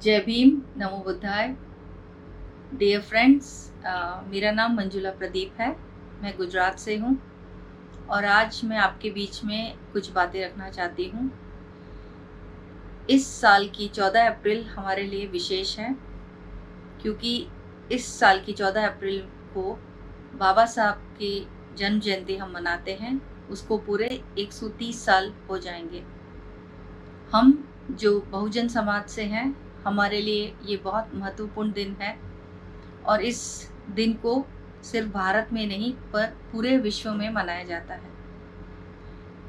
जय भीम, नमो बुद्धाय। Dear friends, मेरा नाम मंजुला प्रदीप है। मैं गुजरात से हूँ और आज मैं आपके बीच में कुछ बातें रखना चाहती हूँ। इस साल की 14 अप्रैल हमारे लिए विशेष है क्योंकि इस साल की 14 अप्रैल को बाबा साहब की जन्म जयंती हम मनाते हैं। उसको पूरे 130 साल हो जाएंगे। हम जो बहुजन समाज से हैं, हमारे लिए ये बहुत महत्वपूर्ण दिन है और इस दिन को सिर्फ भारत में नहीं पर पूरे विश्व में मनाया जाता है।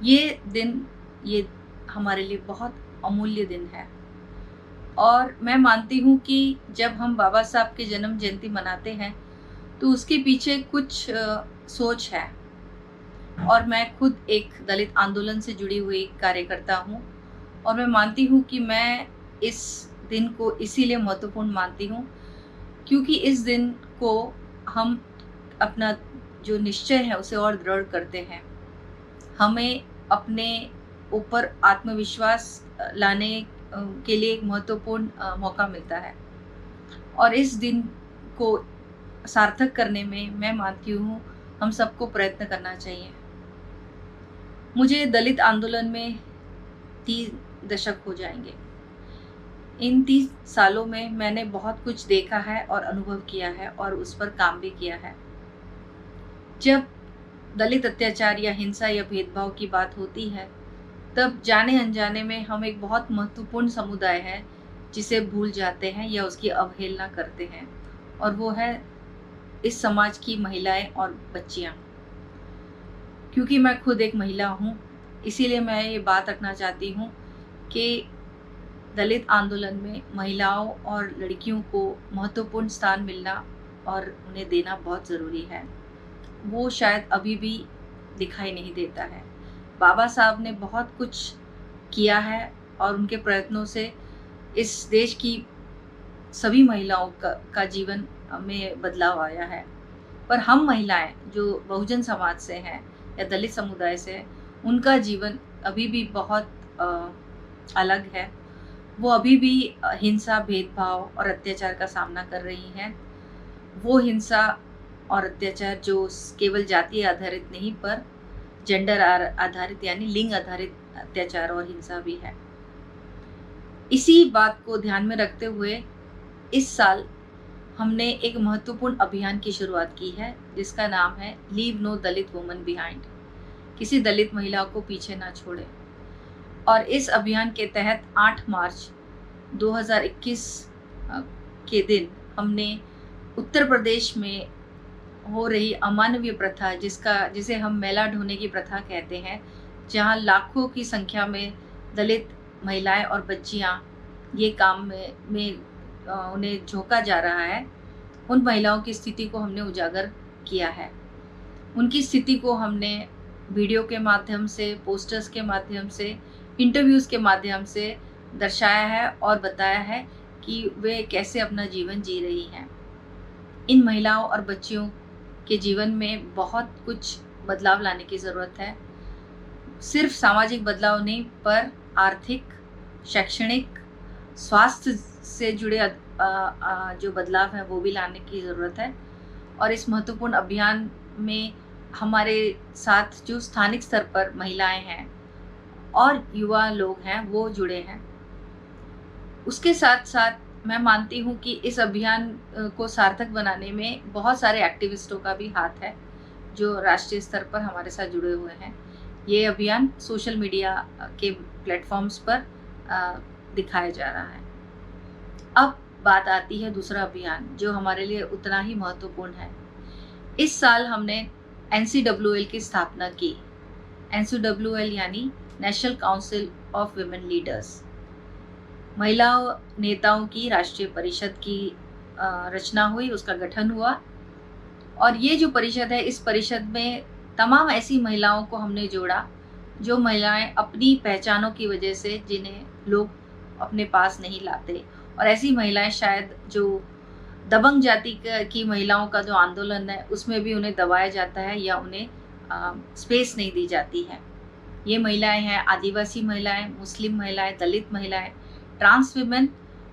ये हमारे लिए बहुत अमूल्य दिन है और मैं मानती हूँ कि जब हम बाबा साहब के जन्म जयंती मनाते हैं तो उसके पीछे कुछ सोच है। और मैं खुद एक दलित आंदोलन से जुड़ी हुई कार्यकर्ता हूँ और मैं मानती हूँ कि मैं इस दिन को इसीलिए महत्वपूर्ण मानती हूँ क्योंकि इस दिन को हम अपना जो निश्चय है उसे और दृढ़ करते हैं। हमें अपने ऊपर आत्मविश्वास लाने के लिए एक महत्वपूर्ण मौका मिलता है और इस दिन को सार्थक करने में मैं मानती हूँ हम सबको प्रयत्न करना चाहिए। मुझे दलित आंदोलन में 30 दशक हो जाएंगे। इन 30 सालों में मैंने बहुत कुछ देखा है और अनुभव किया है और उस पर काम भी किया है। जब दलित अत्याचार या हिंसा या भेदभाव की बात होती है तब जाने अनजाने में हम एक बहुत महत्वपूर्ण समुदाय है जिसे भूल जाते हैं या उसकी अवहेलना करते हैं और वो है इस समाज की महिलाएं और बच्चियां। क्योंकि मैं खुद एक महिला हूँ इसीलिए मैं ये बात रखना चाहती हूँ कि दलित आंदोलन में महिलाओं और लड़कियों को महत्वपूर्ण स्थान मिलना और उन्हें देना बहुत ज़रूरी है। वो शायद अभी भी दिखाई नहीं देता है। बाबा साहब ने बहुत कुछ किया है और उनके प्रयत्नों से इस देश की सभी महिलाओं का जीवन में बदलाव आया है। पर हम महिलाएं जो बहुजन समाज से हैं या दलित समुदाय से हैं, उनका जीवन अभी भी बहुत अलग है। वो अभी भी हिंसा, भेदभाव और अत्याचार का सामना कर रही हैं। वो हिंसा और अत्याचार जो केवल जाति आधारित नहीं पर जेंडर आधारित यानी लिंग आधारित अत्याचार और हिंसा भी है। इसी बात को ध्यान में रखते हुए इस साल हमने एक महत्वपूर्ण अभियान की शुरुआत की है जिसका नाम है लीव नो दलित वुमन बिहाइंड। किसी दलित महिला को पीछे ना छोड़े। और इस अभियान के तहत 8 मार्च 2021 के दिन हमने उत्तर प्रदेश में हो रही अमानवीय प्रथा जिसे हम मेला ढोने की प्रथा कहते हैं, जहां लाखों की संख्या में दलित महिलाएं और बच्चियां ये काम में उन्हें झोंका जा रहा है, उन महिलाओं की स्थिति को हमने उजागर किया है। उनकी स्थिति को हमने वीडियो के माध्यम से, पोस्टर्स के माध्यम से, इंटरव्यूज़ के माध्यम से दर्शाया है और बताया है कि वे कैसे अपना जीवन जी रही हैं। इन महिलाओं और बच्चियों के जीवन में बहुत कुछ बदलाव लाने की ज़रूरत है। सिर्फ सामाजिक बदलाव नहीं पर आर्थिक, शैक्षणिक, स्वास्थ्य से जुड़े जो बदलाव हैं वो भी लाने की ज़रूरत है। और इस महत्वपूर्ण अभियान में हमारे साथ जो स्थानिक स्तर पर महिलाएं हैं और युवा लोग हैं वो जुड़े हैं। उसके साथ साथ मैं मानती हूँ कि इस अभियान को सार्थक बनाने में बहुत सारे एक्टिविस्टों का भी हाथ है जो राष्ट्रीय स्तर पर हमारे साथ जुड़े हुए हैं। ये अभियान सोशल मीडिया के प्लेटफॉर्म्स पर दिखाया जा रहा है। अब बात आती है दूसरा अभियान जो हमारे लिए उतना ही महत्वपूर्ण है। इस साल हमने NCWL की स्थापना की। NCWL यानी national council of women leaders, महिला नेताओं की राष्ट्रीय परिषद की रचना हुई, उसका गठन हुआ। और ये जो परिषद है, इस परिषद में तमाम ऐसी महिलाओं को हमने जोड़ा जो महिलाएं अपनी पहचानों की वजह से जिन्हें लोग अपने पास नहीं लाते, और ऐसी महिलाएं शायद जो दबंग जाति की महिलाओं का जो आंदोलन है उसमें भी उन्हें दबाया जाता है या उन्हें स्पेस नहीं दी जाती है। ये महिलाएं हैं आदिवासी महिलाएं, मुस्लिम महिलाएं, दलित महिलाएं, ट्रांस विमेन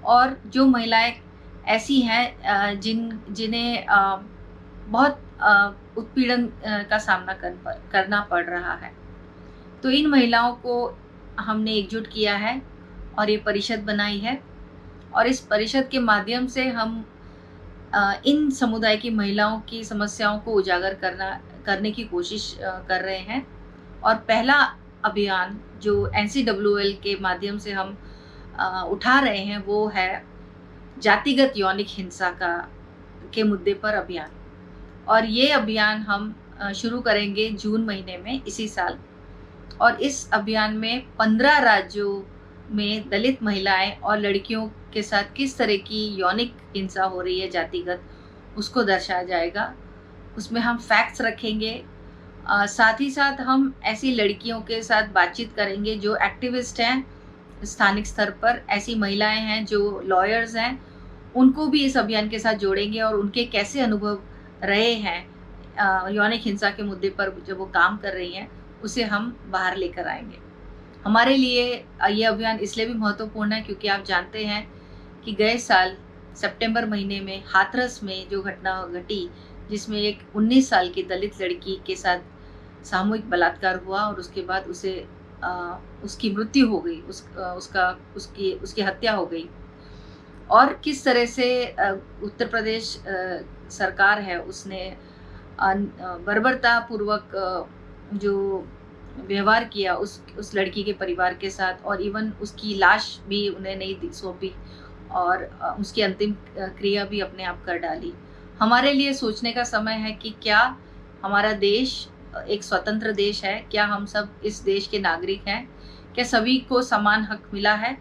और जो महिलाएं ऐसी हैं जिन्हें बहुत उत्पीड़न का सामना करना पड़ रहा है। तो इन महिलाओं को हमने एकजुट किया है और ये परिषद बनाई है, और इस परिषद के माध्यम से हम इन समुदाय की महिलाओं की समस्याओं को उजागर करने की कोशिश कर रहे हैं। और पहला अभियान जो NCWL के माध्यम से हम उठा रहे हैं वो है जातिगत यौनिक हिंसा के मुद्दे पर अभियान। और ये अभियान हम शुरू करेंगे जून महीने में इसी साल। और इस अभियान में 15 राज्यों में दलित महिलाएं और लड़कियों के साथ किस तरह की यौनिक हिंसा हो रही है जातिगत, उसको दर्शाया जाएगा। उसमें हम फैक्ट्स रखेंगे। साथ ही साथ हम ऐसी लड़कियों के साथ बातचीत करेंगे जो एक्टिविस्ट हैं स्थानिक स्तर पर, ऐसी महिलाएं हैं जो लॉयर्स हैं, उनको भी इस अभियान के साथ जोड़ेंगे और उनके कैसे अनुभव रहे हैं यौनिक हिंसा के मुद्दे पर जब वो काम कर रही हैं, उसे हम बाहर लेकर आएंगे। हमारे लिए ये अभियान इसलिए भी महत्वपूर्ण है क्योंकि आप जानते हैं कि गए साल सितंबर महीने में हाथरस में जो घटना घटी, जिसमें एक 19 साल की दलित लड़की के साथ सामूहिक बलात्कार हुआ और उसके बाद उसकी मृत्यु हो गई, उसकी हत्या हो गई। और किस तरह से उत्तर प्रदेश सरकार है उसने बर्बरता पूर्वक जो व्यवहार किया उस लड़की के परिवार के साथ, और इवन उसकी लाश भी उन्हें नहीं सौंपी और उसकी अंतिम क्रिया भी अपने आप कर डाली। हमारे लिए सोचने का समय है कि क्या हमारा देश एक स्वतंत्र देश है, क्या हम सब इस देश के नागरिक हैं, क्या सभी को समान हक मिला है?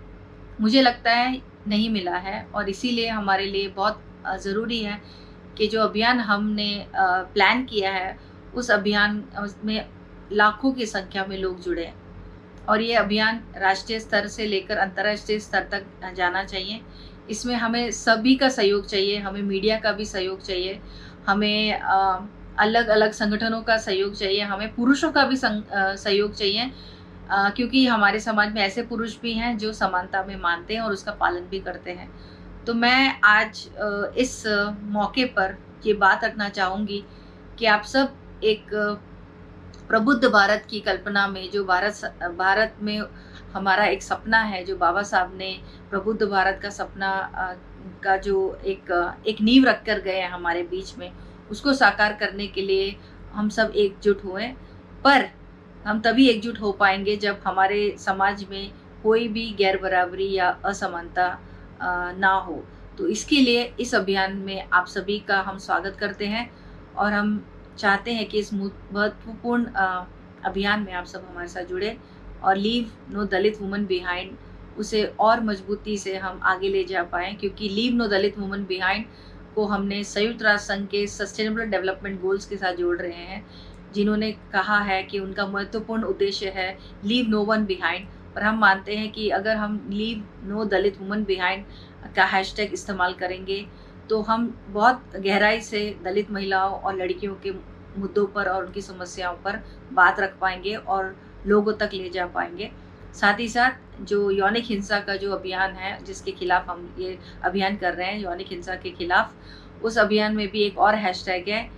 मुझे लगता है नहीं मिला है, और इसीलिए हमारे लिए बहुत ज़रूरी है कि जो अभियान हमने प्लान किया है उस अभियान में लाखों की संख्या में लोग जुड़े, और ये अभियान राष्ट्रीय स्तर से लेकर अंतर्राष्ट्रीय स्तर तक जाना चाहिए। इसमें हमें सभी का सहयोग चाहिए, हमें मीडिया का भी सहयोग चाहिए, हमें अलग अलग संगठनों का सहयोग चाहिए, हमें पुरुषों का भी सहयोग चाहिए, क्योंकि हमारे समाज में ऐसे पुरुष भी हैं जो समानता में मानते हैं और उसका पालन भी करते हैं। तो मैं आज इस मौके पर ये बात रखना चाहूँगी कि आप सब एक प्रबुद्ध भारत की कल्पना में, जो भारत में हमारा एक सपना है, जो बाबा साहब ने प्रबुद्ध भारत का सपना का जो एक नींव रख कर गए हैं हमारे बीच में, उसको साकार करने के लिए हम सब एकजुट हुए। पर हम तभी एकजुट हो पाएंगे जब हमारे समाज में कोई भी गैर बराबरी या असमानता ना हो। तो इसके लिए इस अभियान में आप सभी का हम स्वागत करते हैं, और हम चाहते हैं कि इस महत्वपूर्ण अभियान में आप सब हमारे साथ जुड़े और लीव नो दलित वुमन बिहाइंड उसे और मजबूती से हम आगे ले जा पाएँ, क्योंकि लीव नो दलित वुमन बिहाइंड को हमने संयुक्त राष्ट्र संघ के सस्टेनेबल डेवलपमेंट गोल्स के साथ जोड़ रहे हैं, जिन्होंने कहा है कि उनका महत्वपूर्ण उद्देश्य है लीव नो वन बिहाइंड। पर हम मानते हैं कि अगर हम लीव नो दलित वुमन बिहाइंड का हैशटैग इस्तेमाल करेंगे तो हम बहुत गहराई से दलित महिलाओं और लड़कियों के मुद्दों पर और उनकी समस्याओं पर बात रख पाएंगे और लोगों तक ले जा पाएंगे। साथ ही साथ जो यौनिक हिंसा का जो अभियान है, जिसके खिलाफ हम ये अभियान कर रहे हैं, यौनिक हिंसा के खिलाफ, उस अभियान में भी एक और हैशटैग है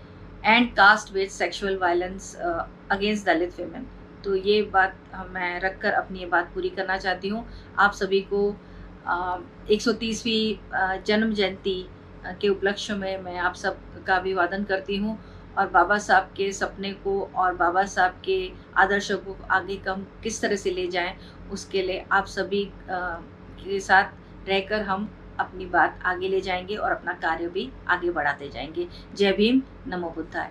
and caste based sexual violence against Dalit women. तो ये बात मैं रखकर अपनी ये बात पूरी करना चाहती हूँ। आप सभी को 130वीं जन्म जयंती के उपलक्ष्य में मैं आप सब का अभिवादन करती हूँ, और बाबा साहब के सपने को और बाबा साहब के आदर्शों को आगे हम किस तरह से ले जाएं, उसके लिए आप सभी के साथ रहकर हम अपनी बात आगे ले जाएंगे और अपना कार्य भी आगे बढ़ाते जाएंगे। जय भीम, नमो बुद्धाय।